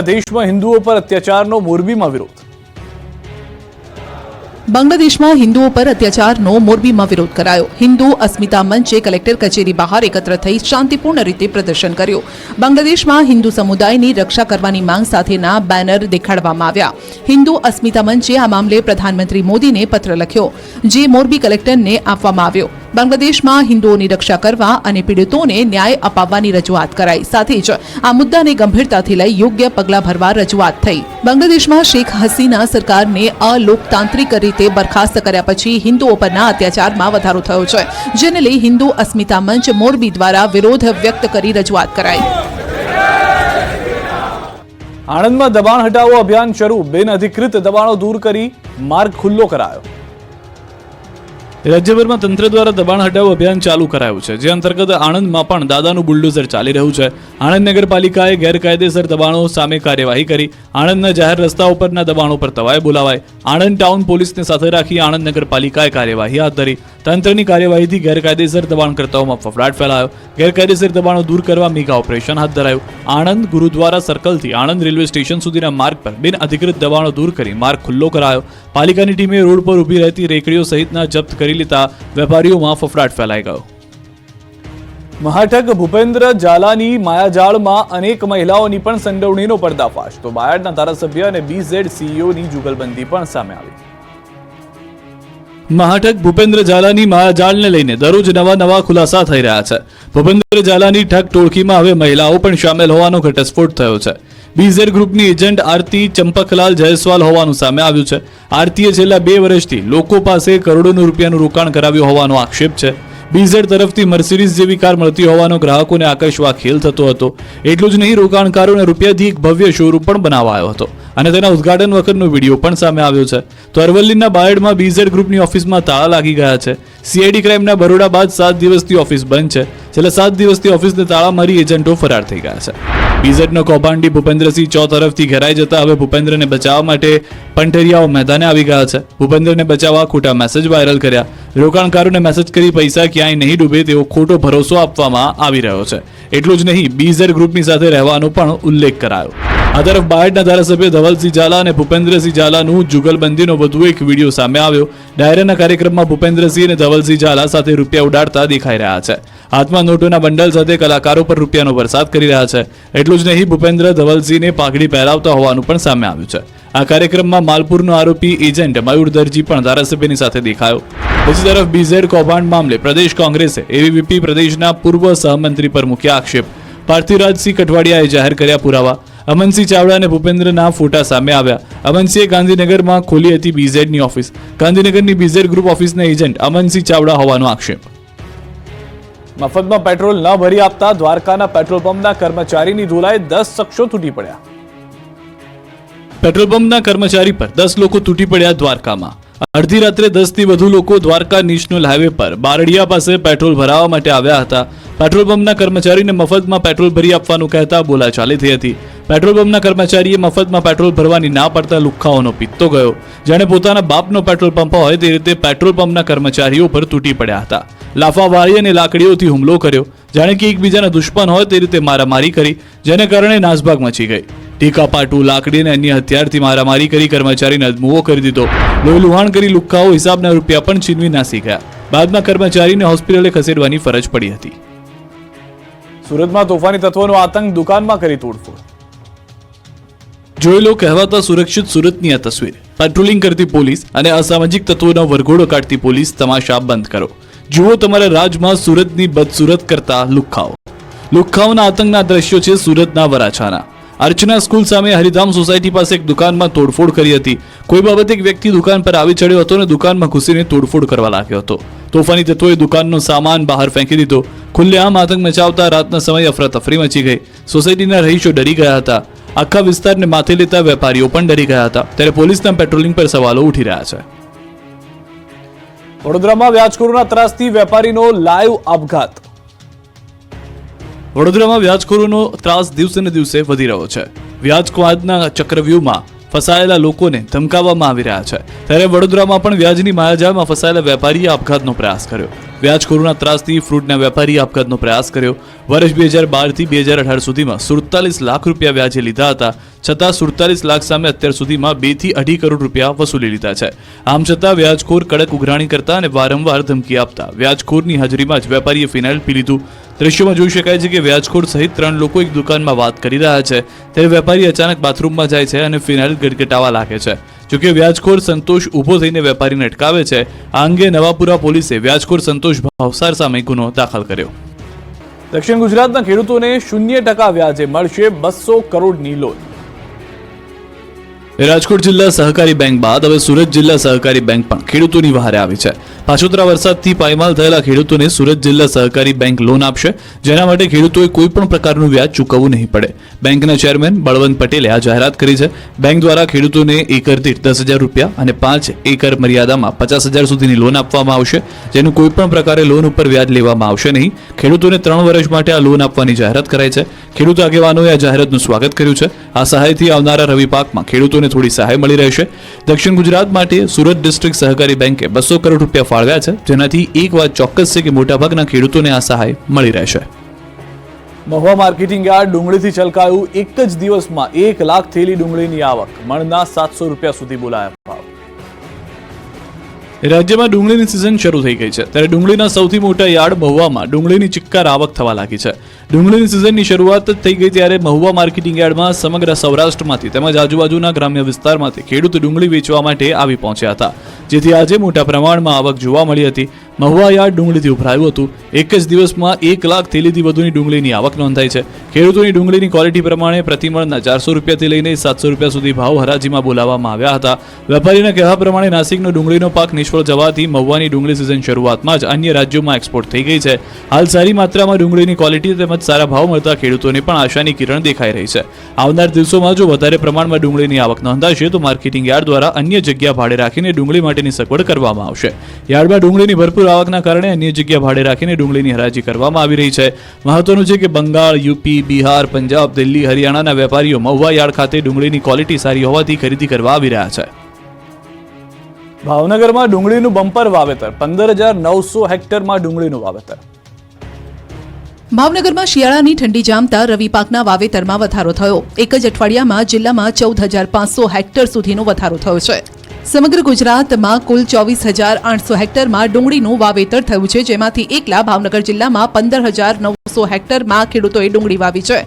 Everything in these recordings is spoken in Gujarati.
દેશમાં હિન્દુઓ પર અત્યાચારનો મોરબીમાં વિરોધ. બાંગ્લાદેશમાં હિન્દુઓ પર અત્યાચારનો મોરબીમાં વિરોધ કરાયો. હિન્દુ અસ્મિતા મંચે કલેક્ટર કચેરી બહાર એકત્ર થઈ શાંતિપૂર્ણ રીતે પ્રદર્શન કર્યું. બાંગ્લાદેશમાં હિન્દુ સમુદાયની રક્ષા કરવાની માંગ સાથેના બેનર દેખાડવામાં આવ્યા. હિન્દુ અસ્મિતા મંચે આ મામલે પ્રધાનમંત્રી મોદીને પત્ર લખ્યો, જે મોરબી કલેક્ટરને આપવામાં આવ્યો. બાંગ્લાદેશમાં હિન્દુઓની રક્ષા કરવા અને પીડિતોને ન્યાય અપાવવાની રજૂઆત કરાઈ. સાથે જ આ મુદ્દાને ગંભીરતાથી લઈ યોગ્ય પગલાં ભરવા રજૂઆત થઈ. બાંગ્લાદેશમાં શેખ હસીના સરકારને અલોકતાંત્રિક રીતે બરખાસ્ત કર્યા પછી હિન્દુઓ પરના અત્યાચારમાં વધારો થયો છે, જેને લઈ હિન્દુ અસ્મિતા મંચ મોરબી દ્વારા વિરોધ વ્યક્ત કરી રજૂઆત કરાઈ. આણંદમાં દબાણ હટાવો અભિયાન શરૂ. બિનઅધિકૃત દબાણો દૂર કરી માર્ગ ખુલ્લો કરાયો. રાજ્યભરમાં તંત્ર દ્વારા દબાણ હટાવો અભિયાન ચાલુ કરાયું છે, જે અંતર્ગત આણંદમાં પણ દાદાનું બુલડોઝર ચાલી રહ્યું છે. આણંદ નગરપાલિકાએ ગેરકાયદેસર દબાણો સામે કાર્યવાહી કરી. આણંદના જાહેર રસ્તાઓ પરના દબાણો પર તવાય બોલાવાય. આણંદ ટાઉન પોલીસને સાથે રાખી આણંદ નગરપાલિકાએ કાર્યવાહી હાથ ધરી. તંત્રની કાર્યવાહીથી ગેરકાયદેસર દબાણકર્તાઓમાં ફફડાટ ફેલાયો. ગેરકાયદેસર દબાણો દૂર કરવા મેગા ઓપરેશન હાથ ધરાયું. આણંદ ગુરુદ્વારા સર્કલથી આણંદ રેલવે સ્ટેશન સુધીના માર્ગ પર બિનઅધિકૃત દબાણો દૂર કરી માર્ગ ખુલ્લો કરાયો. પાલિકાની ટીમે રોડ પર ઊભી રહેતી રેકડીઓ સહિતના જપ્ત કરી લેતા વેપારીઓમાં ફફડાટ ફેલાઈ ગયો. મહાઠગ ભૂપેન્દ્ર ઝાલાની માયાજાળમાં અનેક મહિલાઓની પણ સંડોવણીનો પર્દાફાશ. તો બાયડના ધારાસભ્ય અને BZ CEOની જુગલબંધી પણ સામે આવી. મહાઠગ ભૂપેન્દ્ર ઝાલાની માયાજાળને લઈને દરરોજ નવા ખુલાસા થઈ રહ્યા છે. ભૂપેન્દ્ર ઝાલાની ઠગ ટોળકીમાં હવે મહિલાઓ પણ સામેલ હોવાનો ઘટસ્ફોટ થયો છે. BZ ગ્રુપની એજન્ટ આરતી ચંપકલાલ જયસ્વાલ હોવાનું સામે આવ્યું છે. આરતીએ છેલ્લા 2 વર્ષથી લોકો પાસે કરોડોનું રૂપિયાનું રોકાણ કરાવ્યું હોવાનો આક્ષેપ છે. BZ તરફથી મર્સિડીઝ જેવી કાર મળતી હોવાનો ગ્રાહકોને આકર્ષવા ખેલ થતો હતો. એટલું જ નહીં, રોકાણકારોને રૂપિયાથી એક ભવ્ય શોરૂમ પણ બનાવાયો હતો અને તેના ઉદ્ઘાટન વખતનો વિડીયો પણ સામે આવ્યો છે. તો અરવલ્લીના બાયડમાં BZ ગ્રુપની ઓફિસમાં તાળા લાગી ગયા છે. CID ક્રાઇમના બરોડા બાદ 7 દિવસથી ઓફિસ બંધ છે. છેલ્લા 7 દિવસથી ઓફિસને તાળા મારી એજન્ટો ફરાર થઈ ગયા છે. BZનો કૌભાંડી ભૂપેન્દ્રસિંહ ચૌ તરફથી ઘેરાઈ જતા હવે ભૂપેન્દ્રને બચાવવા માટે પંટરિયાઓ મેદાને આવી ગયા છે. ભૂપેન્દ્રને બચાવવા ખોટા મેસેજ વાયરલ કર્યા. રોકાણકારોને મેસેજ કરી પૈસા ક્યાંય નહીં ડૂબે તેવો ખોટો ભરોસો આપવામાં આવી રહ્યો છે. એટલું જ નહીં, BZ ગ્રુપની સાથે રહેવાનો પણ ઉલ્લેખ કરાયો. આ તરફ બાયડના ધારાસભ્ય ધવલસિંહ ઝાલા અને ભૂપેન્દ્રસિંહ ઝાલાનું જુગલબંધીનો વધુ એક વિડીયો સામે આવ્યો. ડાયરાના કાર્યક્રમમાં ભૂપેન્દ્રસિંહ અને ધવલસિંહ ઝાલા સાથે રૂપિયા ઉડાડતા દેખાઈ રહ્યા છે. હાથમાં નોટોના બંડલ સાથે કલાકારો પર રૂપિયાનો વરસાદ કરી રહ્યા છે. એટલું જ નહીં, ભૂપેન્દ્ર ધવલસિંહને પાઘડી પહેરાવતા હોવાનું પણ સામે આવ્યું છે. આ કાર્યક્રમમાં માલપુરનો આરોપી એજન્ટ મયુર દરજી પણ ધારાસભ્યની સાથે દેખાયો. બીજી તરફ BZ કૌભાંડ મામલે પ્રદેશ કોંગ્રેસે AVP પ્રદેશના પૂર્વ સહમંત્રી પર મૂક્યા આક્ષેપ. પાર્થિવરાજસિંહ કઠવાડિયાએ જાહેર કર્યા પુરાવા. અમનસિંહ ચાવડા અને ભૂપેન્દ્રના ફોટા સામે આવ્યા. અમનસિંહે ગાંધીનગરમાં ખોલી હતી BZની ઓફિસ. ગાંધીનગરની BZ ગ્રુપ ઓફિસના એજન્ટ અમનસિંહ ચાવડા હોવાનો આક્ષેપ. મફતમાં પેટ્રોલ ન ભરી આપતા દ્વારકાના પેટ્રોલ પંપના કર્મચારીની ધોલાએ 10 શખ્સો તૂટી પડ્યા. પેટ્રોલ પંપના કર્મચારી પર 10 લોકો તૂટી પડ્યા દ્વારકામાં. અડધી રાત્રે 10 થી વધુ લોકો દ્વારકા નેશનલ હાઈવે પર બારડિયા પાસે પેટ્રોલ ભરાવવા માટે આવ્યા હતા. પેટ્રોલ પંપના કર્મચારીને મફતમાં પેટ્રોલ ભરી આપવાનું કહેતા બોલાચાલી થઈ હતી. પેટ્રોલ પંપના કર્મચારીએ મફતમાં પેટ્રોલ ભરવાની ના પડતા લુખ્ખાઓનો પિત્તો ગયો. જાણે પોતાના બાપનો પેટ્રોલ પંપ હોય તે રીતે પેટ્રોલ પંપના કર્મચારીઓ પર તૂટી પડ્યા હતા. લાફાવાળી અને લાકડીઓથી હુમલો કર્યો. જાણે કે એકબીજાના દુશ્મન હોય તે રીતે મારામારી કરી, જેને કારણે નાસભાગ મચી ગઈ. ટીકા પાટું, લાકડી અને અન્ય હથિયારથી મારામારી કરી કર્મચારીને અદમુઓ કરી દીધો. લોહી લુહાણ કરી લુખ્ખાઓ હિસાબના રૂપિયા પણ છીનવી નાસી ગયા. બાદમાં કર્મચારીને હોસ્પિટલે ખસેડવાની ફરજ પડી હતી. સુરતમાં તોફાની તત્વોનો આતંક, દુકાનમાં કરી તોડફોડ. જોઈ લો કહેવાતા સુરક્ષિત સુરતની આ તસવીર. પેટ્રોલિંગ કરતી પોલીસ અને અસામાજિક તત્વોનો વરઘોડો કાઢતી પોલીસ તમાશા બંધ કરો. જુઓ તમારા રાજમાં સુરતની બદસુરત કરતા લુખ્ખાઓ. લુખ્ખાઓના આતંકના દ્રશ્યો છે સુરતના વરાછાના. અર્ચના સ્કૂલ સામે હરિધામ સોસાયટી પાસે એક દુકાનમાં તોડફોડ કરી હતી. કોઈ બાબતે એક વ્યક્તિ દુકાન પર આવી ચડ્યો હતો અને દુકાનમાં ઘૂસીને તોડફોડ કરવા લાગ્યો હતો. તોફાની તત્વોએ દુકાનનો સામાન બહાર ફેંકી દીધો. ખુલ્લેઆમ આતંક મચાવતા રાતના સમયે અફરાતફરી મચી ગઈ. સોસાયટીના રહીશો ડરી ગયા હતા. આખા વિસ્તારને માથે લેતા વેપારીઓ પણ ડરી ગયા હતા. ત્યારે પોલીસના પેટ્રોલિંગ પર સવાલો ઉઠી રહ્યા છે. વડોદરામાં વ્યાજખોરોના ત્રાસથી વેપારીનો લાઈવ આપઘાત. વડોદરામાં વ્યાજખોરોનો ત્રાસ દિવસે ને દિવસે વધી રહ્યો છે. વ્યાજખોરના ચક્રવ્યૂહમાં ફસાયેલા લોકોને ધમકાવવામાં આવી રહ્યા છે. ત્યારે વડોદરામાં પણ વ્યાજની માયાજાળમાં ફસાયેલા વેપારીએ આપઘાતનો પ્રયાસ કર્યો. વ્યાજખોરોના ત્રાસથી ફ્રૂટના વેપારી આપઘાતનો પ્રયાસ કર્યો. વર્ષ 2012 થી 2018 સુધીમાં 47 લાખ રૂપિયા વ્યાજે લીધા હતા. છતાં 47 લાખ સામે અત્યાર સુધીમાં 2 થી 2.5 કરોડ રૂપિયા વસૂલી લીધા છે. આમ છતાં વ્યાજખોર કડક ઉઘરાણી કરતા અને વારંવાર ધમકી આપતા વ્યાજખોરની હાજરીમાં જ વેપારીએ ફિનાઇલ પી લીધું. દ્રશ્યોમાં જોઈ શકાય છે કે વ્યાજખોર સહિત 3 લોકો એક દુકાનમાં વાત કરી રહ્યા છે ત્યારે વેપારી અચાનક બાથરૂમમાં જાય છે અને ફિનાઇલ ગટગટાવા લાગે છે. જોકે વ્યાજખોર સંતોષ ઊભો થઈને વેપારીને અટકાવે છે. આ અંગે નવાપુરા પોલીસે વ્યાજખોર સંતોષ ભાવસાર સામે ગુનો દાખલ કર્યો. દક્ષિણ ગુજરાતના ખેડૂતોને 0% વ્યાજે મળશે 200 કરોડની લોન. રાજકોટ જિલ્લા સહકારી બેંક બાદ હવે સુરત જિલ્લા સહકારી બેંક પણ ખેડૂતોની વહારે આવી છે. પાછોતરા વરસાદથી પાયમાલ થયેલા ખેડૂતોને સુરત જિલ્લા સહકારી બેંક લોન આપશે, જેના માટે ખેડૂતોએ કોઈ પણ પ્રકારનું વ્યાજ ચૂકવવું નહીં પડે. બેંકના ચેરમેન બળવંત પટેલે આ જાહેરાત કરી છે. બેંક દ્વારા ખેડૂતોને એકર દીઠ 10,000 રૂપિયા અને 5 એકર મર્યાદામાં 50,000 સુધીની લોન આપવામાં આવશે, જેનું કોઈ પણ પ્રકારે લોન ઉપર વ્યાજ લેવામાં આવશે નહીં. ખેડૂતોને 3 વર્ષ માટે આ લોન આપવાની જાહેરાત કરાઈ છે. ખેડૂત આગેવાનોએ આ જાહેરાતનું સ્વાગત કર્યું છે. આ સહાયથી આવનારા રવિ પાકમાં ખેડૂતોને થોડી સહાય મળી રહેશે. દક્ષિણ ગુજરાત માટે સુરત ડિસ્ટ્રિક્ટ સહકારી બેંકે 200 કરોડ રૂપિયા ફાળવ્યા છે, જેનાથી એક વાત ચોક્કસ છે કે મોટાભાગના ખેડૂતોને આ સહાય મળી રહેશે. મહુવા માર્કેટિંગ યાર્ડ ડુંગળીથી છલકાયું. એક જ દિવસમાં 1 લાખ થેલી ડુંગળીની આવક, મણના 700 રૂપિયા સુધી બોલાયા ભાવ. રાજ્યમાં ડુંગળીની સિઝન શરૂ થઈ ગઈ છે ત્યારે ડુંગળીના સૌથી મોટા યાર્ડ મહુવામાં ડુંગળીની ચિક્કાર આવક થવા લાગી છે. ડુંગળીની સિઝનની શરૂઆત થઈ ગઈ ત્યારે મહુવા માર્કેટિંગ યાર્ડમાં સમગ્ર સૌરાષ્ટ્રમાંથી તેમજ આજુબાજુના ગ્રામ્ય વિસ્તારમાંથી ખેડૂત ડુંગળી વેચવા માટે આવી પહોંચ્યા હતા, જેથી આજે મોટા પ્રમાણમાં આવક જોવા મળી હતી. મહુવા યાર્ડ ડુંગળીથી ઉભરાયું હતું. એક જ દિવસમાં 1 લાખ થેલીથી વધુની ડુંગળીની આવક નોંધાઈ છે. ખેડૂતોની ડુંગળીની ક્વોલિટી પ્રમાણે પ્રતિમણના 400 રૂપિયાથી લઈને 700 રૂપિયા સુધી ભાવ હરાજીમાં બોલાવવામાં આવ્યા હતા. વેપારીના કહેવા પ્રમાણે નાસિકનો ડુંગળીનો પાક નિષ્ફળ જવાથી મહુવાની ડુંગળી સિઝન શરૂઆતમાં જ અન્ય રાજ્યોમાં એક્સપોર્ટ થઈ ગઈ છે. હાલ સારી માત્રામાં ડુંગળીની ક્વોલિટી તેમજ સારા ભાવ મળતા ખેડૂતોને પણ આશાની કિરણ દેખાઈ રહી છે. આવનાર દિવસોમાં જો વધારે પ્રમાણમાં ડુંગળીની આવક નોંધાશે તો માર્કેટિંગ યાર્ડ દ્વારા અન્ય જગ્યા ભાડે રાખીને ડુંગળી માટેની સગવડ કરવામાં આવશે. યાર્ડમાં ડુંગળીની ભરપૂર આવકના કારણે અન્ય જગ્યા ભાડે રાખીને ડુંગળીની હરાજી કરવામાં આવી રહી છે. મહત્વનું છે કે બંગાળ, યુપી, બિહાર, પંજાબ, દિલ્હી, હરિયાણાના વેપારીઓ મહુવા યાર્ડ ખાતે ડુંગળીની ક્વોલિટી સારી હોવાથી ખરીદી કરવા આવી રહ્યા છે. ભાવનગરમાં ડુંગળીનું બમ્પર વાવેતર, 15,900 હેક્ટરમાં ડુંગળીનું વાવેતર. ભાવનગરમાં શિયાળાની ઠંડી જામતા રવિ પાકના વાવેતરમાં વધારો થયો. એક જ અઠવાડિયામાં જિલ્લામાં 14,500 હેક્ટર સુધીનો વધારો થયો છે. સમગ્ર ગુજરાતમાં કુલ 24,800 હેક્ટરમાં ડુંગળીનું વાવેતર થયું છે, જેમાંથી એકલા ભાવનગર જિલ્લામાં 15,900 હેક્ટરમાં ખેડૂતોએ ડુંગળી વાવી છે.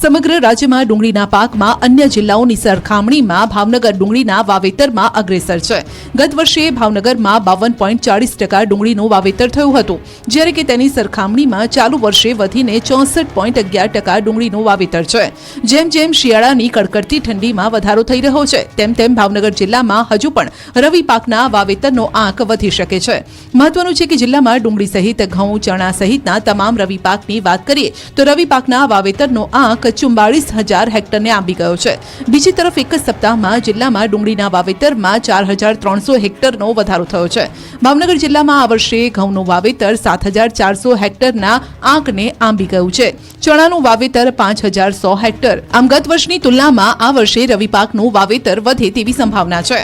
સમગ્ર રાજ્યમાં ડુંગળીના પાકમાં અન્ય જિલ્લાઓની સરખામણીમાં ભાવનગર ડુંગળીના વાવેતરમાં અગ્રેસર છે. ગત વર્ષે ભાવનગરમાં 52.40% ડુંગળીનું વાવેતર થયું હતું, જ્યારે કે તેની સરખામણીમાં ચાલુ વર્ષે વધીને 64.11% ડુંગળીનું વાવેતર છે. જેમ જેમ શિયાળાની કડકડતી ઠંડીમાં વધારો થઈ રહ્યો છે, તેમ તેમ ભાવનગર જિલ્લામાં હજુ પણ રવિ પાકના વાવેતરનો આંક વધી શકે છે. મહત્વનું છે કે જિલ્લામાં ડુંગળી સહિત ઘઉં, ચણા સહિતના તમામ રવિ પાકની વાત કરીએ તો રવિ પાકના વાવેતરનો આંક 44,000 હેક્ટરને આંબી ગયો છે. બીજી તરફ એક જ સપ્તાહમાં જિલ્લામાં ડુંગળીના વાવેતરમાં 4,300 હેક્ટરનો વધારો થયો છે. ભાવનગર જિલ્લામાં આ વર્ષે ઘઉંનું વાવેતર 7,400 હેક્ટરના આંકને આંબી ગયું છે. ચણાનું વાવેતર 5,100 હેક્ટર. આમ ગત વર્ષની તુલનામાં આ વર્ષે રવિ પાકનું વાવેતર વધે તેવી સંભાવના છે.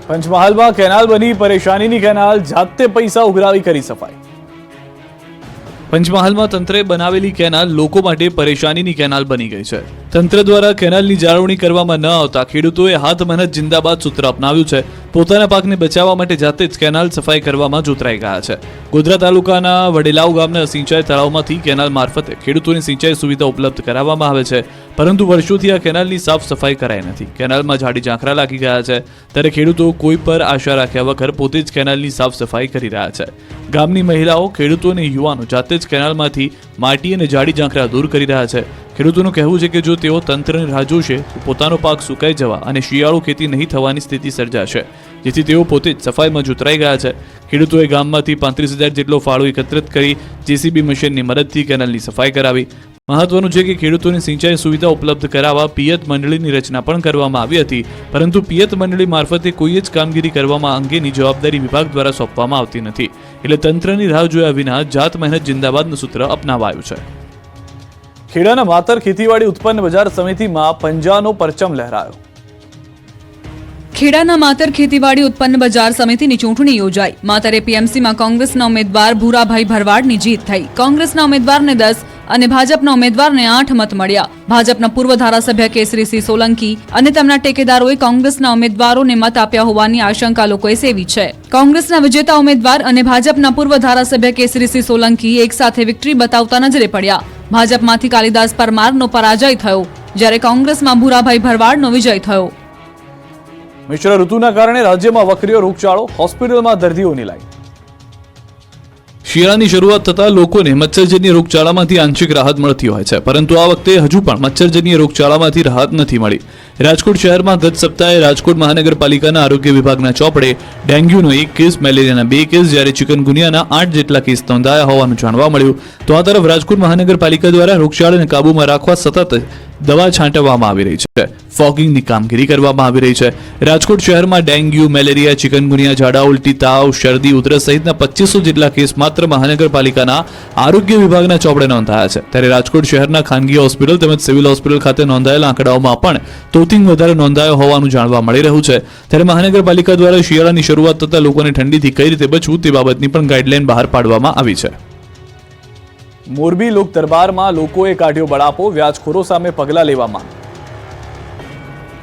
પંચમહાલમાં કેનાલ બની પરેશાનીની કેનાલ, જાતે પૈસા ઉઘરાવી કરી સફાઈ. પંચમહાલમાં તંત્રે બનાવેલી કેનાલ લોકો માટે પરેશાનીની કેનાલ બની ગઈ છે. તંત્ર દ્વારા કેનાલની જાળવણી કરવામાં ન આવતા ખેડૂતોએ હાથ મહેનત જિંદાબાદ સૂત્ર અપનાવ્યું છે. પોતાના પાકને બચાવવા માટે જાતે જ કેનાલ સફાઈ કરવામાં જોતરાઈ ગયા છે. ગોધરા તાલુકાના વડેલાવ ગામના સિંચાઈ તળાવમાંથી કેનાલ મારફતે ખેડૂતોની સિંચાઈ સુવિધા ઉપલબ્ધ કરાવવામાં આવે છે, પરંતુ વર્ષોથી આ કેનાલની સાફ સફાઈ કરાઈ નથી. કેનાલમાં ઝાડી ઝાંખરા લાગી ગયા છે, ત્યારે ખેડૂતો કોઈ પર આશા રાખ્યા વગર પોતે જ કેનાલની સાફ સફાઈ કરી રહ્યા છે. ગામની મહિલાઓ, ખેડૂતો અને યુવાનો જાતે જ કેનાલમાંથી માટી અને ઝાડી ઝાંખરા દૂર કરી રહ્યા છે. ખેડૂતોનું કહેવું છે કે જો તેઓ તંત્રની રાહ જોશે તો પોતાનો પાક સુકાઈ જવા અને શિયાળુ ખેતી નહીં થવાની સ્થિતિ સર્જાશે, જેથી તેઓ પોતે જ સફાઈમાં જોતરાઈ ગયા છે. ખેડૂતોએ ગામમાંથી 35,000 જેટલો ફાળો એકત્રિત કરી જેસીબી મશીનની મદદથી કેનાલની સફાઈ કરાવી. મહત્વનું છે કે ખેડૂતોની સિંચાઈ સુવિધા ઉપલબ્ધ કરાવવા પિયત મંડળીની રચના પણ કરવામાં આવી હતી, પરંતુ પિયત મંડળી મારફતે કોઈ જ કામગીરી કરવામાં અંગેની જવાબદારી વિભાગ દ્વારા સોંપવામાં આવતી નથી. એટલે તંત્રની રાહ જોયા વિના જાત મહેનત જિંદાબાદનું સૂત્ર અપનાવાયું છે. ખેડાના માતર ખેતીવાડી ઉત્પન્ન બજાર સમિતિમાં પંજાનો પરચમ લહેરાયો. ખેડાના માતર ખેતીવાડી ઉત્પન્ન બજાર સમિતિની ચૂંટણી યોજાઈ. માતર એપીએમસીમાં કોંગ્રેસના ઉમેદવાર ભૂરાભાઈ ભરવાડની જીત થઈ. કોંગ્રેસના ઉમેદવારને 10 અને ભાજપના ઉમેદવારને 8 મત મળ્યા. ભાજપના પૂર્વ ધારાસભ્ય કેસરીસિંહ સોલંકી અને તેમના ટેકેદારોએ કોંગ્રેસના ઉમેદવારોને મત આપ્યા હોવાની આશંકા લોકોએ સેવી છે. કોંગ્રેસના વિજેતા ઉમેદવાર અને ભાજપના પૂર્વ ધારાસભ્ય કેસરીસિંહ સોલંકી એકસાથે વિક્ટરી બતાવતા નજરે પડ્યા. ભાજપમાંથી કાલિદાસ પરમારનો પરાજય થયો, જ્યારે કોંગ્રેસમાં ભૂરાભાઈ ભરવાડનો વિજય થયો. મિશ્ર ઋતુના કારણે રાજ્યમાં વકર્યો રોગચાળો, હોસ્પિટલમાં દર્દીઓની લાઈન. શિયાળાની શરૂઆત થતાં લોકોને મચ્છરજન્ય રોગચાળામાંથી આંશિક રાહત મળતી હોય છે, પરંતુ આ વખતે હજુ પણ મચ્છરજન્ય રોગચાળામાંથી રાહત નથી મળી. રાજકોટ શહેરમાં ગત સપ્તાહે રાજકોટ મહાનગરપાલિકાના આરોગ્ય વિભાગના ચોપડે ડેન્ગ્યુનો 1 કેસ, મેલેરિયાના 2 કેસ, જ્યારે ચિકનગુનિયાના 8 જેટલા કેસ નોંધાયા હોવાનું જાણવા મળ્યું. તો આ તરફ રાજકોટ મહાનગરપાલિકા દ્વારા રોગચાળાને કાબૂમાં રાખવા સતત દવા છાંટવામાં આવી રહી છે, ફોગિંગની કામગીરી કરવામાં આવી રહી છે. રાજકોટ શહેરમાં ડેન્ગ્યુ, મેલેરિયા, ચિકનગુનિયા, ઝાડા ઉલટી, તાવ, શરદી, ઉધરસ સહિતના 2500 જેટલા કેસ માત્ર મહાનગરપાલિકાના આરોગ્ય વિભાગના ચોપડે નોંધાયા છે. ત્યારે રાજકોટ શહેરના ખાનગી હોસ્પિટલ તેમજ સિવિલ હોસ્પિટલ ખાતે નોંધાયેલા આંકડાઓમાં પણ તોતિંગ વધારે નોંધાયો હોવાનું જાણવા મળી રહ્યું છે. ત્યારે મહાનગરપાલિકા દ્વારા શિયાળાની શરૂઆત થતાં લોકોને ઠંડીથી કઈ રીતે બચવું તે બાબતની પણ ગાઈડલાઈન બહાર પાડવામાં આવી છે. મોરબી લોક દરબારમાં લોકોએ કાઢ્યો બળાપો, વ્યાજખોરો સામે પગલાં લેવામાં.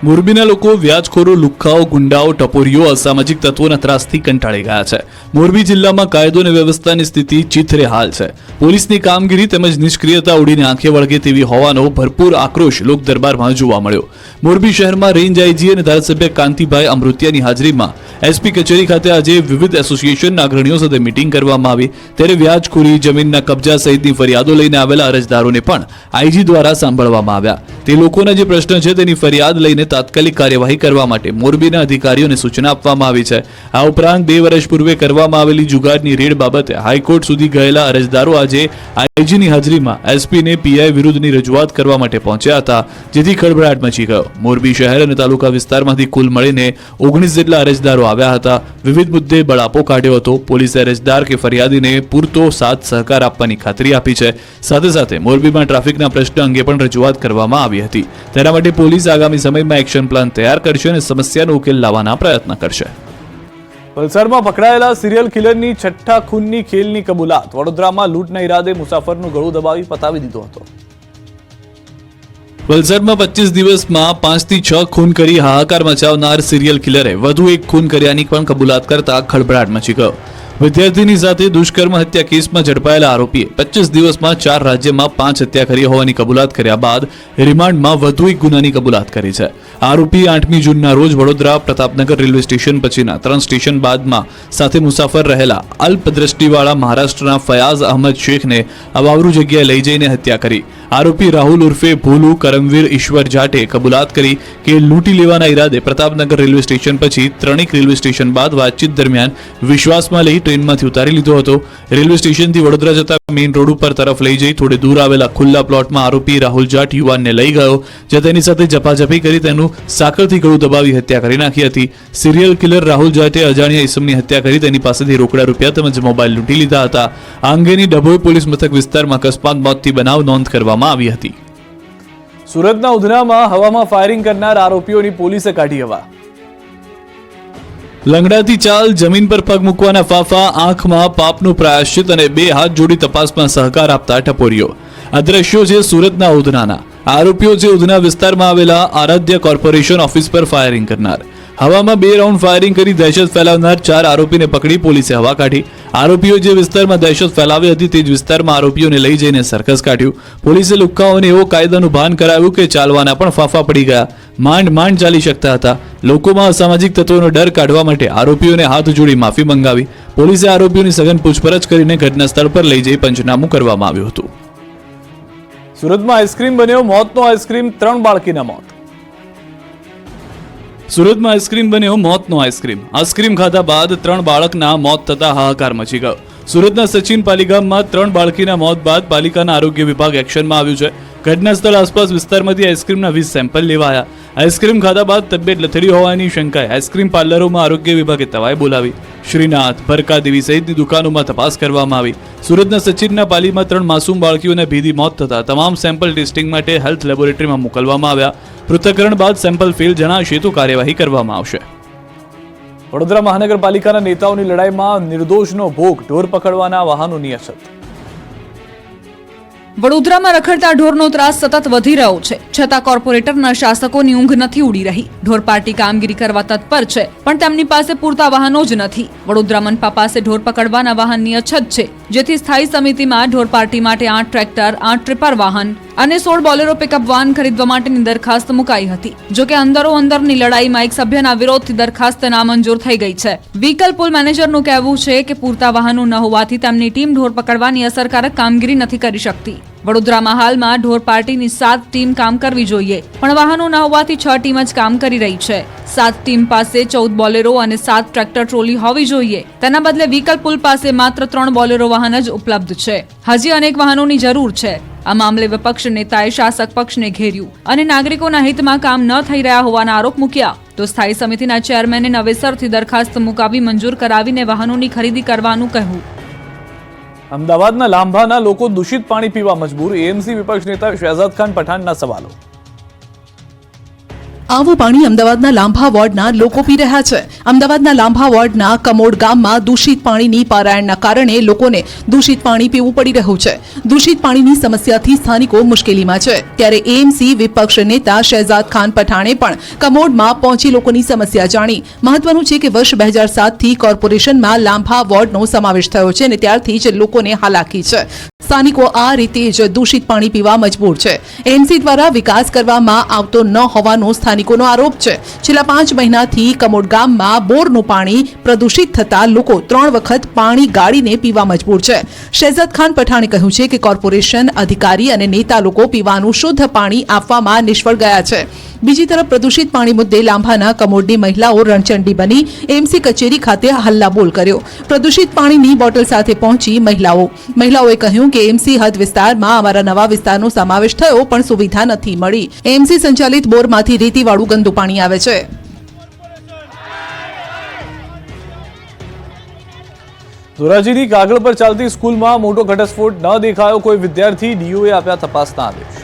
મોરબીના લોકો વ્યાજખોરો, લુખ્ખાઓ, ગુંડાઓ, ટપોરીઓ, અસામાજિક તત્વોના ત્રાસથી કંટાળી ગયા છે. મોરબી જિલ્લામાં કાયદો અને વ્યવસ્થાની સ્થિતિ ચીથરે હાલ છે. પોલીસની કામગીરી તેમજ નિષ્ક્રિયતા ઉડીને આંખે વળગે તેવી હોવાનો ભરપૂર આક્રોશ લોક દરબારમાં જોવા મળ્યો. મોરબી શહેરમાં રેન્જ આઈજી અને ધારાસભ્ય કાંતિભાઈ અમૃતિયાની હાજરીમાં એસપી કચેરી ખાતે આજે વિવિધ એસોસિએશનના અગ્રણીઓ સાથે મીટિંગ કરવામાં આવી. ત્યારે વ્યાજખોરી, જમીનના કબજા સહિતની ફરિયાદો લઈને આવેલા અરજદારોને પણ આઈજી દ્વારા સાંભળવામાં આવ્યા. તે લોકોના જે પ્રશ્ન છે તેની ફરિયાદ લઈને તાત્કાલિક કાર્યવાહી કરવા માટે મોરબીના અધિકારીઓને સૂચના આપવામાં આવી છે. આ ઉપરાંત 2 વર્ષ પૂર્વે કરવામાં આવેલી જુગારની રેડ બાબતે હાઈકોર્ટ સુધી ગયેલા અરજદારો આજે આઈજીની હાજરીમાં એસપીને પીઆઈ વિરુદ્ધની રજૂઆત કરવા માટે પહોંચ્યા હતા, જેથી ખળભળાટ મચી ગયો. મોરબી શહેર અને તાલુકા વિસ્તારમાંથી કુલ મળીને 19 જેટલા અરજદારો આવ્યા હતા. વિવિધ મુદ્દે બળાપો કાઢ્યો હતો. પોલીસે અરજદાર કે ફરિયાદીને પૂરતો સાથ સહકાર આપવાની ખાતરી આપી છે. સાથે સાથે મોરબીમાં ટ્રાફિકના પ્રશ્ન અંગે પણ રજૂઆત કરવામાં આવી હતી. તેના માટે પોલીસ આગામી સમયમાં એક્શન પ્લાન તૈયાર કરશે અને સમસ્યાનો ઉકેલ લાવવાના પ્રયત્ન કરશે. વલસાડમાં પકડાયેલા સિરિયલ કિલરની 6ઠ્ઠા ખૂનની ખેલની કબૂલાત. વડોદરામાં લૂંટના ઈરાદે મુસાફરનું ગળું દબાવી પતાવી દીધો હતો. વલસાડમાં 25 દિવસમાં 5 થી 6 ખૂન કરી હાહાકાર મચાવનાર સિરિયલ કિલરે વધુ એક ખૂન કર્યાની પણ કબૂલાત કરતા ખળભળાટ મચી ગયો. વિદ્યાર્થીની સાથે દુષ્કર્મ હત્યા કેસમાં ઝડપાયેલા આરોપીએ 25 દિવસમાં 4 રાજ્યમાં 5 હત્યા કરી હોવાની કબૂલાત કર્યા બાદ રિમાન્ડમાં વધુ એક ગુનાની કબૂલાત કરી છે. આરોપી 8મી જૂનના રોજ વડોદરા પ્રતાપનગર રેલવે સ્ટેશન પછીના 3 સ્ટેશન બાદમાં સાથે મુસાફર રહેલા અલ્પદ્રષ્ટિવાળા મહારાષ્ટ્રના ફયાઝ અહમદ શેખને અવાવરૂ જગ્યાએ લઈ જઈને હત્યા કરી. આરોપી રાહુલ ઉર્ફે ભોલુ કરમવીર ઈશ્વર જાટે કબૂલાત કરી કે લૂંટી લેવાના ઈરાદે પ્રતાપનગર રેલવે સ્ટેશન પછી ત્રણેક રેલવે સ્ટેશન બાદ વાતચીત દરમિયાન વિશ્વાસમાં લઈ ટ્રેનમાંથી ઉતારી લીધો હતો. રેલવે સ્ટેશનથી વડોદરા જતા મેઇન રોડ ઉપર તરફ લઈ જઈ થોડે દૂર આવેલા ખુલ્લા પ્લોટમાં આરોપી રાહુલ જાટ યુવાનને લઈ ગયો, જ્યાં તેની સાથે ઝપાઝપી કરી તેનું સાંકળથી ગળું દબાવી હત્યા કરી નાખી હતી. સિરિયલ કિલર રાહુલ જાટે અજાણ્યા ઈસમની હત્યા કરી તેની પાસેથી રોકડા રૂપિયા તેમજ મોબાઈલ લૂંટી લીધા હતા. આ અંગેની ડભોઈ પોલીસ મથક વિસ્તારમાં અકસ્માત મોતથી બનાવ નોંધ કરવામાં આવી હતી. સુરતના ઉધનામાં હવામાં ફાયરિંગ કરનાર આરોપીઓની પોલીસે કાઢી હવા. લંગડાથી ચાલ, જમીન પર પગ મૂકવાના ફાફા, આંખમાં પાપનું પ્રાયશ્ચિત અને 2 હાથ જોડી તપાસમાં સહકાર આપતા ટપોરીઓ. આ દ્રશ્યો છે સુરતના ઉધનાના. આરોપીઓ છે ઉધના વિસ્તારમાં આવેલા આરાધ્ય કોર્પોરેશન ઓફિસ પર ફાયરિંગ કરનાર. હવામાં 2 રાઉન્ડ ફાયરિંગ કરી દહેશત ફેલાવનાર 4 આરોપીને પકડી પોલીસે હવા કાઢી. આરોપીઓ જે વિસ્તારમાં દહેશત ફેલાવી હતી તે જ વિસ્તારમાં આરોપીઓને લઈ જઈને સર્કસ કાઢ્યું. પોલીસે લુખ્ખાઓને એવો કાયદાનું ભાન કરાવ્યું કે ચાલવાના પણ ફાફા પડી ગયા. માંડ ચાલી શકતા હતા. લોકોમાં અસામાજિક તત્વોનો ડર કાઢવા માટે આરોપીઓને હાથ જોડી માફી મંગાવી. પોલીસે આરોપીઓની સઘન પૂછપરછ કરીને ઘટના સ્થળ પર લઈ જઈ પંચનામું કરવામાં આવ્યું હતું. સુરતમાં આઈસ્ક્રીમ બન્યો મોતનો આઈસ્ક્રીમ, 3 બાળકીના મોત. સુરતમાં આઈસ્ક્રીમ બન્યો મોતનો આઈસ્ક્રીમ. આઈસ્ક્રીમ ખાધા બાદ 3 બાળકના મોત થતા હાહાકાર મચી ગયો. સુરતના સચિન પાલીગામમાં 3 બાળકીના મોત બાદ પાલિકાના આરોગ્ય વિભાગ એક્શનમાં આવ્યું છે. ઘટના સ્થળ આસપાસ વિસ્તારમાંથી આઈસ્ક્રીમના 20 સેમ્પલ લેવાયા. આઈસ્ક્રીમ ખાધા બાદ તબિયત લથડી હોવાની શંકાએ આઈસ્ક્રીમ પાર્લરોમાં આરોગ્ય વિભાગે તવાઈ બોલાવી. શ્રીનાથ, ભરકાદેવી સહિતની દુકાનોમાં તપાસ કરવામાં આવી. સુરતના સચિનના પાલીમાં 3 માસૂમ બાળકીઓના ભેદી મોત થતા તમામ સેમ્પલ ટેસ્ટિંગ માટે હેલ્થ લેબોરેટરીમાં મોકલવામાં આવ્યા. પૃથ્થકરણ બાદ સેમ્પલ ફેલ જણાશે તો કાર્યવાહી કરવામાં આવશે. વડોદરા મહાનગરપાલિકાના નેતાઓની લડાઈમાં નિર્દોષનો ભોગ, ઢોર પકડવાના વાહનોની અછત. વડોદરામાં રખડતા ઢોરનો ત્રાસ સતત વધી રહ્યો છે, છતાં કોર્પોરેટરના શાસકોની ઊંઘ નથી ઉડી રહી. ઢોર પાર્ટી કામગીરી કરવા તત્પર છે, પણ તેમની પાસે પૂરતા વાહનો જ નથી. વડોદરા મનપા પાસે ઢોર પકડવાના વાહનની અછત છે, જેથી સ્થાયી સમિતિમાં ઢોર પાર્ટી માટે 8 ટ્રેક્ટર, 8 ટ્રિપર વાહન અને 16 બોલેરો પિકઅપ વાન ખરીદવા માટેની દરખાસ્ત મુકાઈ હતી. જોકે અંદરોઅંદરની લડાઈમાં એક સભ્યના વિરોધથી દરખાસ્ત નામંજૂર થઈ ગઈ છે. વ્હીકલ પુલ મેનેજરનું કહેવું છે કે પૂરતા વાહનો ન હોવાથી તેમની ટીમ ઢોર પકડવાની અસરકારક કામગીરી નથી કરી શકતી. વડોદરામાં હાલમાં ઢોર પાર્ટીની 7 ટીમ કામ કરવી જોઈએ, પણ વાહનો ન હોવાથી 6 ટીમ જ કામ કરી રહી છે. 7 ટીમ પાસે 14 બોલેરો અને 7 ટ્રેક્ટર ટ્રોલી હોવી જોઈએ. તેના બદલે વ્હીકલ પુલ પાસે માત્ર 3 બોલેરો વાહન જ ઉપલબ્ધ છે. હજી અનેક વાહનોની જરૂર છે. આ મામલે વિપક્ષ નેતાએ શાસક પક્ષને ઘેર્યું અને નાગરિકોના હિતમાં કામ ન થઈ રહ્યા હોવાના આરોપ મૂક્યા. તો સ્થાયી સમિતિના ચેરમેને નવેસરથી દરખાસ્ત મુકાવી મંજૂર કરાવીને વાહનોની ખરીદી કરવાનું કહ્યું. અમદાવાદના લાંભાના લોકો દૂષિત પાણી પીવા મજબૂર, એએમસી વિપક્ષ નેતા શહેજાદ ખાન પઠાણના સવાલો. આવું પાણી અમદાવાદના લાંભા વોર્ડના લોકો પી રહ્યા છે. અમદાવાદના લાંભા વોર્ડના કમોડ ગામમાં દૂષિત પાણીની પારાયણના કારણે લોકોને દૂષિત પાણી પીવું પડી રહ્યું છે. દૂષિત પાણીની સમસ્યાથી સ્થાનિકો મુશ્કેલીમાં છે. ત્યારે એએમસી વિપક્ષ નેતા શહેજાદ ખાન પઠાણે પણ કમોડમાં પહોંચી લોકોની સમસ્યા જાણી. મહત્વનું છે કે વર્ષ 2007થી કોર્પોરેશનમાં લાંભા વોર્ડનો સમાવેશ થયો છે અને ત્યારથી જ લોકોને હાલાકી છે. સ્થાનિકો આ રીતે જ દૂષિત પાણી પીવા મજબૂર છે. એએમસી દ્વારા વિકાસ કરવામાં આવતો ન હોવાનો સ્થાનિકોનો આરોપ છે. છેલ્લા 5 મહિનાથી કમોડ ગામમાં બોરનું પાણી પ્રદૂષિત થતા લોકો 3 વખત પાણી ગાળીને પીવા મજબૂર છે. શહેજાદ ખાન પઠાણે કહ્યું છે કે કોર્પોરેશન અધિકારી અને નેતા લોકો પીવાનું શુદ્ધ પાણી આપવામાં નિષ્ફળ ગયા છે. બીજી તરફ પ્રદૂષિત પાણી મુદ્દે લાંભાના કમોડની મહિલાઓ રણચંડી બની એમસી કચેરી ખાતે હલ્લાબોલ કર્યો. પ્રદૂષિત પાણીની બોટલ સાથે પહોંચી મહિલાઓએ કહ્યું કે એમસી હદ વિસ્તારમાં અમારા નવા વિસ્તારનો સમાવેશ થયો, પણ સુવિધા નથી મળી. એમસી સંચાલિત બોરમાંથી રેતીવાળું ગંદુ પાણી આવે છે. ધોરાજીની કાગળ પર ચાલતી સ્કૂલમાં મોટો ઘટસ્ફોટ, ન દેખાયો કોઈ વિદ્યાર્થી, ડીઓએ આપ્યા તપાસના આદેશ.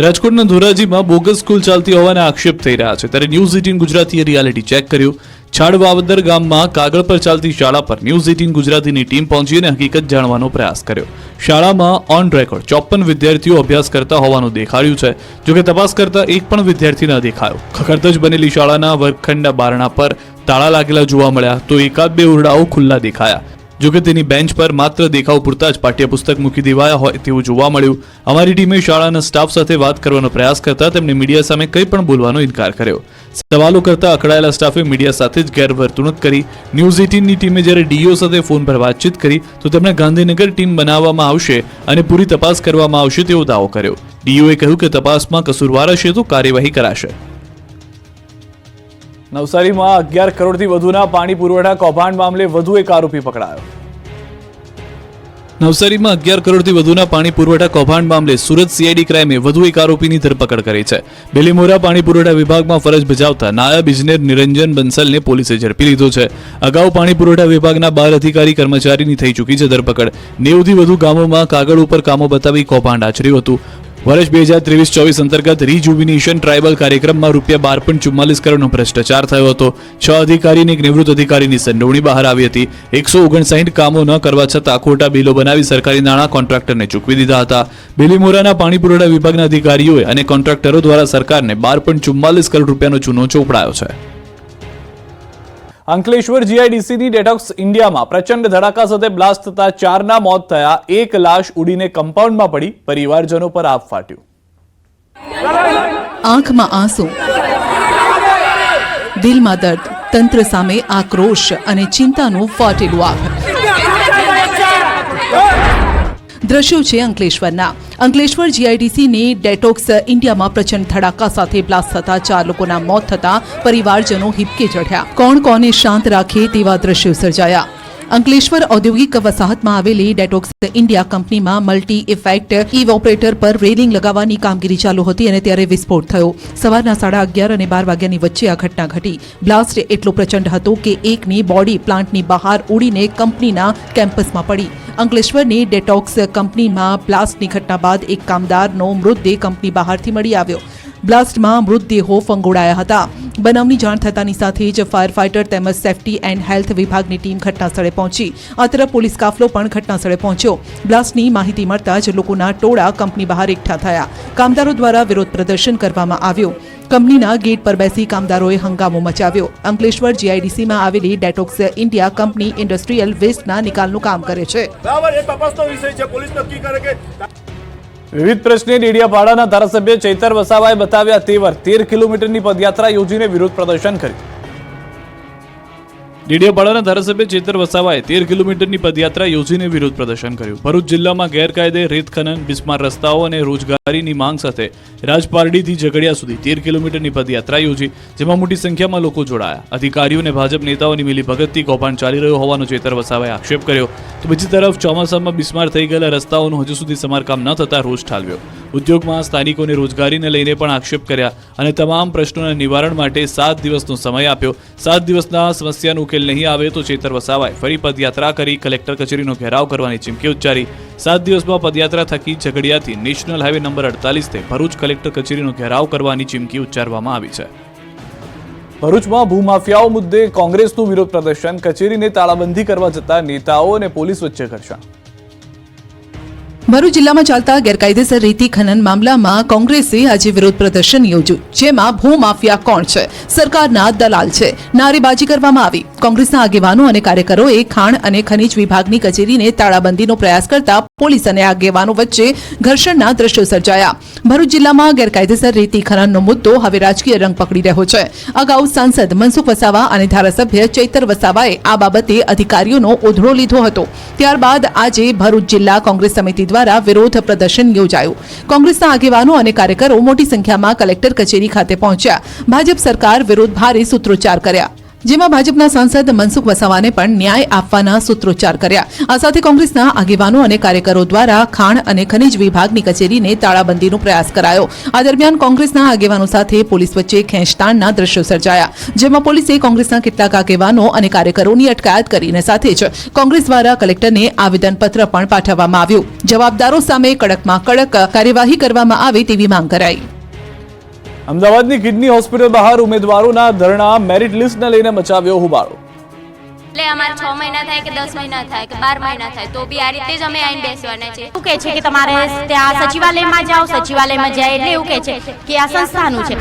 રાજકોટના ધોરાજીમાં બોગસ સ્કૂલ ચાલતી હોવાના આક્ષેપ થઈ રહ્યા છે. ત્યારે ન્યૂઝ 18 ગુજરાતીએ રિયાલિટી ચેક કર્યું. છાડવાવદર ગામમાં કાગળ પર ચાલતી શાળા પર ન્યૂઝ 18 ગુજરાતીની ટીમ પહોંચી અને હકીકત જાણવાનો પ્રયાસ કર્યો. શાળામાં ઓન રેકોર્ડ 54 વિદ્યાર્થીઓ અભ્યાસ કરતા હોવાનું દેખાડ્યું છે. જોકે તપાસ કરતા એક પણ વિદ્યાર્થી ન દેખાયો. ખખડધજ બનેલી શાળાના વર્ગખંડના બારણા પર તાળા લાગેલા જોવા મળ્યા, તો એકાદ બે ઓરડાઓ ખુલ્લા દેખાયા. જોકે તેની બેન્ચ પર માત્ર દેખાવ પૂરતા જ પાઠ્યપુસ્તક મૂકી દેવાયા હોય તેવું જોવા મળ્યું. અમારી ટીમે શાળાના સ્ટાફ સાથે વાત કરવાનો પ્રયાસ કરતા તેમણે મીડિયા સામે કંઈ પણ બોલવાનો ઇનકાર કર્યો. સવાલો કરતા અકળાયેલા સ્ટાફે મીડિયા સાથે જ ગેરવર્તણૂક કરી. ન્યૂઝ 18ની ટીમે જ્યારે ડીઓ સાથે ફોન પર વાતચીત કરી તો તેમણે ગાંધીનગર ટીમ બનાવવામાં આવશે અને પૂરી તપાસ કરવામાં આવશે તેવો દાવો કર્યો. ડીઓએ કહ્યું કે તપાસમાં કસૂરવાર હશે તો કાર્યવાહી કરાશે. નવસારીમાં 11 કરોડથી વધુના પાણી પુરવઠા કૌભાંડ મામલે વધુ એક આરોપી પકડાયો. નવસારીમાં 11 કરોડથી વધુના પાણી પુરવઠા કૌભાંડ મામલે સુરત સીઆઈડી ક્રાઇમે વધુ એક આરોપીની ધરપકડ કરી છે. બેલીમોરા પાણી પુરવઠા વિભાગમાં ફરજ બજાવતા નાયબ ઇજનેર નિરંજન બંસલને પોલીસે ઝડપી લીધો છે. અગાઉ પાણી પુરવઠા વિભાગના 12 અધિકારી કર્મચારીની થઈ ચૂકી છે ધરપકડ. 90થી વધુ ગામોમાં કાગળ ઉપર કામો બતાવી કૌભાંડ આચર્યું હતું. વર્ષ 2023-24 અંતર્ગત રીજુવિનેશન ટ્રાયબલ કાર્યક્રમમાં ₹12.44 કરોડનો ભ્રષ્ટાચાર થયો હતો. 6 અધિકારી અને એક નિવૃત્ત અધિકારીની સંડોવણી બહાર આવી હતી. 159 કામો ન કરવા છતાં ખોટા બિલો બનાવી સરકારી નાણાં કોન્ટ્રાક્ટરને ચૂકવી દીધા હતા. બેલીમોરાના પાણી પુરવઠા વિભાગના અધિકારીઓએ અને કોન્ટ્રાક્ટરો દ્વારા સરકારને ₹12.44 કરોડ રૂપિયાનો ચૂનો ચોપડાયો છે. અંકલેશ્વર જીઆઈડીસીની ડેટોક્સ ઇન્ડિયામાં પ્રચંડ ધડાકા સાથે બ્લાસ્ટ થતા 4ના મોત થયા. એક લાશ ઉડીને કમ્પાઉન્ડમાં પડી. પરિવારજનો પર આભ ફાટ્યું. આંખમાં આંસુ, દિલમાં દર્દ, તંત્ર સામે આક્રોશ અને ચિંતાનું ફાટેલું આગ. દ્રશ્યો છે અંકલેશ્વરના. અંકલેશ્વર જીઆઈડીસીની ડેટોક્સ ઇન્ડિયામાં પ્રચંડ ધડાકા સાથે બ્લાસ્ટ થતા 4 લોકોના મોત થતા પરિવારજનો હિબકે ચઢ્યા. કોણ કોને શાંત રાખે તેવા દ્રશ્યો સર્જાયા. અંકલેશ્વર ઔદ્યોગિક વસાહતમાં આવેલી ડેટોક્સ ઇન્ડિયા કંપનીમાં મલ્ટી ઇફેક્ટ ઇવોપરેટર પર રેલિંગ લગાવવાની કામગીરી ચાલુ હતી અને ત્યારે વિસ્ફોટ થયો. સવારના 11:30 અને 12 વાગ્યાની વચ્ચે આ ઘટના ઘટી. બ્લાસ્ટ એટલો પ્રચંડ હતો કે એકની બોડી પ્લાન્ટની બહાર ઉડીને કંપનીના કેમ્પસમાં પડી. અંકલેશ્વરની ડેટોક્સ કંપનીમાં બ્લાસ્ટની ઘટના બાદ એક કામદારનો મૃતદેહ કંપની બહારથી મળી આવ્યો. બ્લાસ્ટમાં મૃતદેહો ફંગોળાયા હતા. બનાવની જાણ થતાની સાથે જ ફાયર ફાઇટર તેમજ સેફટી એન્ડ હેલ્થ વિભાગની ટીમ ઘટનાસ્થળે પહોંચી. આ તરફ પોલીસ કાફલો પણ ઘટનાસ્થળે પહોંચ્યો. બ્લાસ્ટની માહિતી મળતા જ લોકોના ટોળા કંપની બહાર એકઠા થયા. કામદારો દ્વારા વિરોધ પ્રદર્શન કરવામાં આવ્યું. કંપનીના ગેટ પર બેસી કામદારોએ હંગામો મચાવ્યો. અંકલેશ્વર જીઆઈડીસીમાં આવેલી ડેટોક્સ ઇન્ડિયા કંપની ઇન્ડસ્ટ્રીયલ વેસ્ટના નિકાલનું કામ કરે છે. વિવિધ પ્રશ્ને ડેડિયાપાડાના ધારાસભ્ય ચૈતર વસાવાએ બતાવ્યા તેવર. 13 કિલોમીટરની પદયાત્રા યોજીને વિરોધ પ્રદર્શન કર્યું. ડેડિયાપાડાના ધારાસભ્ય ચૈતર વસાવાએ 13 કિલોમીટરની પદયાત્રા યોજીને વિરોધ પ્રદર્શન કર્યું. ભરૂચ જિલ્લામાં ગેરકાયદે રેત ખનન, બિસ્માર રસ્તાઓ અને રોજગારીની માંગ સાથે રાજપારડીથી ઝઘડિયા સુધી 13 કિલોમીટરની પદયાત્રા યોજી, જેમાં મોટી સંખ્યામાં લોકો જોડાયા. અધિકારીઓ અને ભાજપ નેતાઓની મિલીભગતથી કૌભાંડ ચાલી રહ્યો હોવાનો ચૈતર વસાવાએ આક્ષેપ કર્યો. તો બીજી તરફ ચોમાસામાં બિસ્માર થઈ ગયેલા રસ્તાઓનું હજુ સુધી સમારકામ ન થતા રોષ ઠાલવ્યો. ઉદ્યોગમાં સ્થાનિકોને રોજગારીને લઈને પણ આક્ષેપ કર્યા અને તમામ પ્રશ્નોના નિવારણ માટે 7 દિવસનો સમય આપ્યો. 7 દિવસના સમસ્યાનો ઉકેલ નહીં આવે તો ચૈતર વસાવાએ ફરી પદયાત્રા કરી કલેક્ટર કચેરીનો ઘેરાવ કરવાની ચીમકી ઉચ્ચારી. 7 દિવસમાં પદયાત્રા થકી ઝઘડિયાથી નેશનલ હાઈવે નંબર 48 થી ભરૂચ કલેક્ટર કચેરીનો ઘેરાવ કરવાની ચીમકી ઉચ્ચારવામાં આવી છે. ભરૂચમાં ભૂમાફિયાઓ મુદ્દે કોંગ્રેસનું વિરોધ પ્રદર્શન, કચેરીને તાળાબંધી કરવા જતા નેતાઓ અને પોલીસ વચ્ચે ઘર્ષણ. ભરૂચ જિલ્લામાં ચાલતા ગેરકાયદેસર રેતી ખનન મામલામાં કોંગ્રેસે આજે વિરોધ પ્રદર્શન યોજ્યું, જેમાં ભૂમાફિયા કોણ છે, સરકારના દલાલ છે, નારેબાજી કરવામાં આવી. કોંગ્રેસના આગેવાનો અને કાર્યકરોએ ખાણ અને ખનીજ વિભાગની કચેરીને તાળાબંધીનો પ્રયાસ કરતા પોલીસ અને આગેવાનો વચ્ચે ઘર્ષણના દ્રશ્યો સર્જાયા. ભરૂચ જિલ્લામાં ગેરકાયદેસર રેતી ખનનનો મુદ્દો હવે રાજકીય રંગ પકડી રહ્યો છે. અગાઉ સાંસદ મનસુખ વસાવા અને ધારાસભ્ય ચૈતર વસાવાએ આ બાબતે અધિકારીઓનો ઓધળો લીધો હતો. ત્યારબાદ આજે ભરૂચ જિલ્લા કોંગ્રેસ સમિતિ દ્વારા વિરોધ પ્રદર્શન યોજાયું. કોંગ્રેસના આગેવાનો અને કાર્યકરો મોટી સંખ્યામાં કલેક્ટર કચેરી ખાતે પહોંચ્યા. ભાજપ સરકાર વિરુદ્ધ ભારે સૂત્રોચ્ચાર કર્યા, જેમાં ભાજપના સાંસદ મનસુખ વસાવાને પણ ન્યાય આપવાના સૂત્રોચ્ચાર કર્યા. આ સાથે કોંગ્રેસના આગેવાનો અને કાર્યકરો દ્વારા ખાણ અને ખનીજ વિભાગની કચેરીને તાળાબંધીનો પ્રયાસ કરાયો. આ દરમિયાન કોંગ્રેસના આગેવાનો સાથે પોલીસ વચ્ચે ખેંચતાણના દ્રશ્યો સર્જાયા, જેમાં પોલીસે કોંગ્રેસના કેટલાક આગેવાનો અને કાર્યકરોની અટકાયત કરીને સાથે જ કોંગ્રેસ દ્વારા કલેક્ટરને આવેદનપત્ર પણ પાઠવવામાં આવ્યું. જવાબદારો સામે કડકમાં કડક કાર્યવાહી કરવામાં આવે તેવી માંગ કરાઈ. અમદાવાદની કિડની હોસ્પિટલ બહાર ઉમેદવારોના ધરણા, મેરિટ લિસ્ટને લઈને મચાવ્યો હોબાળો. એટલે અમારે 6 મહિના થાય કે 10 મહિના થાય કે 12 મહિના થાય તો બી આ રીતે જ અમે આઈને બેસવાના છે. એવું કહે છે કે તમારે ત્યાં સચિવાલયમાં જાઓ, સચિવાલયમાં જાય એટલે એવું કહે છે કે આ સંસ્થાનું છે.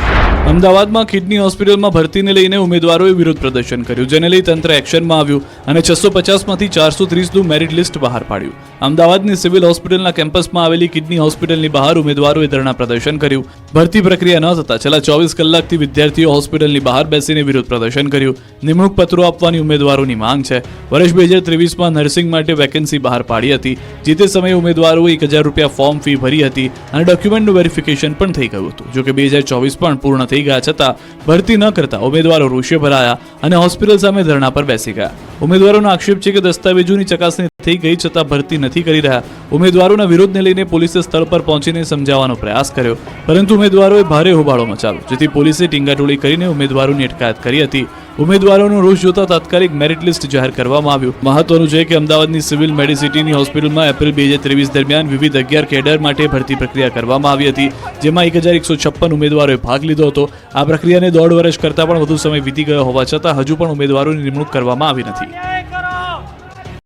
અમદાવાદમાં કિડની હોસ્પિટલમાં ભરતીને લઈને ઉમેદવારોએ વિરોધ પ્રદર્શન કર્યું, જેને લઈ તંત્ર એક્શનમાં આવ્યું અને 650 માંથી 430નું મેરિટ લિસ્ટ બહાર પાડ્યું. અમદાવાદની સિવિલ હોસ્પિટલના કેમ્પસમાં આવેલી કિડની હોસ્પિટલની બહાર ઉમેદવારોએ ધરણા પ્રદર્શન કર્યું. ભરતી પ્રક્રિયા ન થતા છેલ્લા 24 કલાકથી વિદ્યાર્થીઓ હોસ્પિટલની બહાર બેસીને વિરોધ પ્રદર્શન કર્યું. નિમણૂક પત્રો આપવાની ઉમેદવારોની માંગ છે. વર્ષ 2023માં નર્સિંગ માટે વેકેન્સી બહાર પાડી હતી. જે તે સમયે ઉમેદવારોએ 1000 રૂપિયા ફોર્મ ફી ભરી હતી અને ડોક્યુમેન્ટનું વેરિફિકેશન પણ થઈ ગયું હતું. જોકે 2024 પણ પૂર્ણ થઈ ગયા છતાં ભરતી ન કરતા ઉમેદવારો રોષે ભરાયા અને હોસ્પિટલ સામે ધરણા પર બેસી ગયા. ઉમેદવારોનો આક્ષેપ છે કે દસ્તાવેજોની ચકાસણી થઈ ગઈ છતાં ભરતી નથી કરી રહ્યા. ઉમેદવારોના વિરોધને લઈને પોલીસે સ્થળ પર પહોંચીને સમજાવવાનો પ્રયાસ કર્યો, પરંતુ ઉમેદવારોએ ભારે હોબાળો મચાવ્યો, જેથી પોલીસે ટીંગાટોળી કરીને ઉમેદવારોની અટકાયત કરી હતી. ઉમેદવારોનો રોષ જોતા તાત્કાલિક મેરિટ લિસ્ટ જાહેર કરવામાં આવ્યું. મહત્વનું છે કે અમદાવાદની સિવિલ મેડિસિટીની હોસ્પિટલમાં એપ્રિલ 2023 દરમિયાન વિવિધ 11 કેડર માટે ભરતી પ્રક્રિયા કરવામાં આવી હતી, જેમાં 1156 ઉમેદવારોએ ભાગ લીધો હતો. આ પ્રક્રિયાને 1.5 વર્ષ કરતાં પણ વધુ સમય વીતી ગયો હોવા છતાં હજુ પણ ઉમેદવારોની નિમણૂક કરવામાં આવી નથી.